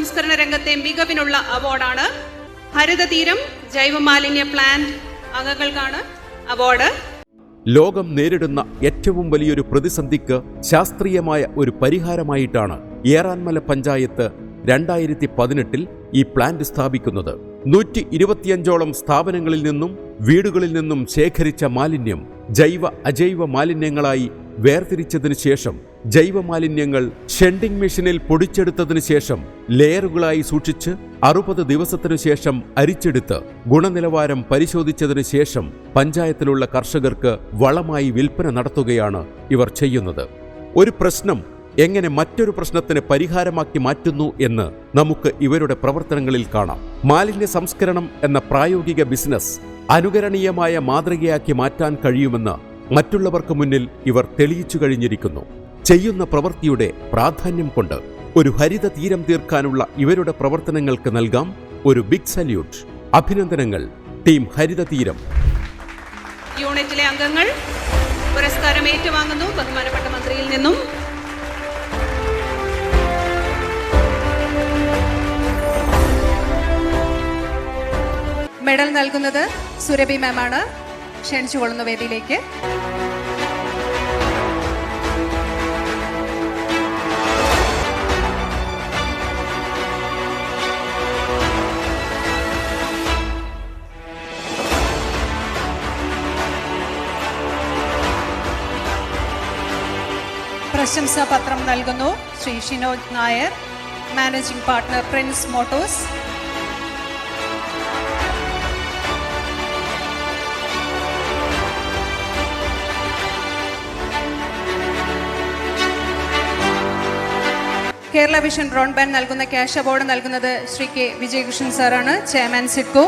സംസ്കരണ രംഗത്തെ മികവിനുള്ള അവാർഡാണ്. ഹരിതതീരം ജൈവമാലിന്യ പ്ലാന്റ് അംഗങ്ങൾക്കാണ് അവാർഡ്. ലോകം നേരിടുന്ന ഏറ്റവും വലിയൊരു പ്രതിസന്ധിക്ക് ശാസ്ത്രീയമായ ഒരു പരിഹാരമായിട്ടാണ് ഏറാൻമല പഞ്ചായത്ത് 2018 ഈ പ്ലാന്റ് സ്ഥാപിക്കുന്നത്. 125ഓളം സ്ഥാപനങ്ങളിൽ നിന്നും വീടുകളിൽ നിന്നും ശേഖരിച്ച മാലിന്യം ജൈവ അജൈവ മാലിന്യങ്ങളായി വേർതിരിച്ചതിനു ശേഷം ജൈവമാലിന്യങ്ങൾ ഷെൻഡിംഗ് മെഷീനിൽ പൊടിച്ചെടുത്തതിനു ശേഷം ലെയറുകളായി സൂക്ഷിച്ച് 60 ദിവസത്തിനു ശേഷം അരിച്ചെടുത്ത് ഗുണനിലവാരം പരിശോധിച്ചതിനു ശേഷം പഞ്ചായത്തിലുള്ള കർഷകർക്ക് വളമായി വിൽപ്പന നടത്തുകയാണ് ഇവർ ചെയ്യുന്നത്. ഒരു പ്രശ്നം എങ്ങനെ മറ്റൊരു പ്രശ്നത്തിന് പരിഹാരമാക്കി മാറ്റുന്നു എന്ന് നമുക്ക് ഇവരുടെ പ്രവർത്തനങ്ങളിൽ കാണാം. മാലിന്യ സംസ്കരണം എന്ന പ്രായോഗിക ബിസിനസ് അനുകരണീയമായ മാതൃകയാക്കി മാറ്റാൻ കഴിയുമെന്ന് മറ്റുള്ളവർക്ക് മുന്നിൽ ഇവർ തെളിയിച്ചു കഴിഞ്ഞിരിക്കുന്നു. ചെയ്യുന്ന പ്രവൃത്തിയുടെ പ്രാധാന്യം കൊണ്ട് ഒരു ഹരിത തീരം തീർക്കാനുള്ള ഇവരുടെ പ്രവർത്തനങ്ങൾക്ക് നൽകാം ഒരു ബിഗ് സല്യൂട്ട്. അഭിനന്ദനങ്ങൾ ടീം ഹരിത തീരം. യൂണിറ്റിലെ അംഗങ്ങൾ പുരസ്കാരം ഏറ്റുവാങ്ങുന്നു. ബഹുമാനപ്പെട്ട മന്ത്രിയിൽ നിന്നും മെഡൽ നൽകുന്നത് സുരഭി മാമാണ്. ക്ഷണിച്ചുകൊള്ളുന്ന വേദിയിലേക്ക്. പ്രശംസാ പത്രം നൽകുന്നു Shri Shinoj Nair, managing partner Prince Motors. Kerala vision broadband നൽകുന്ന ക്യാഷ് അവാർഡ് നൽകുന്നത് ശ്രീ കെ വിജയകൃഷ്ണൻ സാറാണ്, ചെയർമാൻ സിഡ്കോ.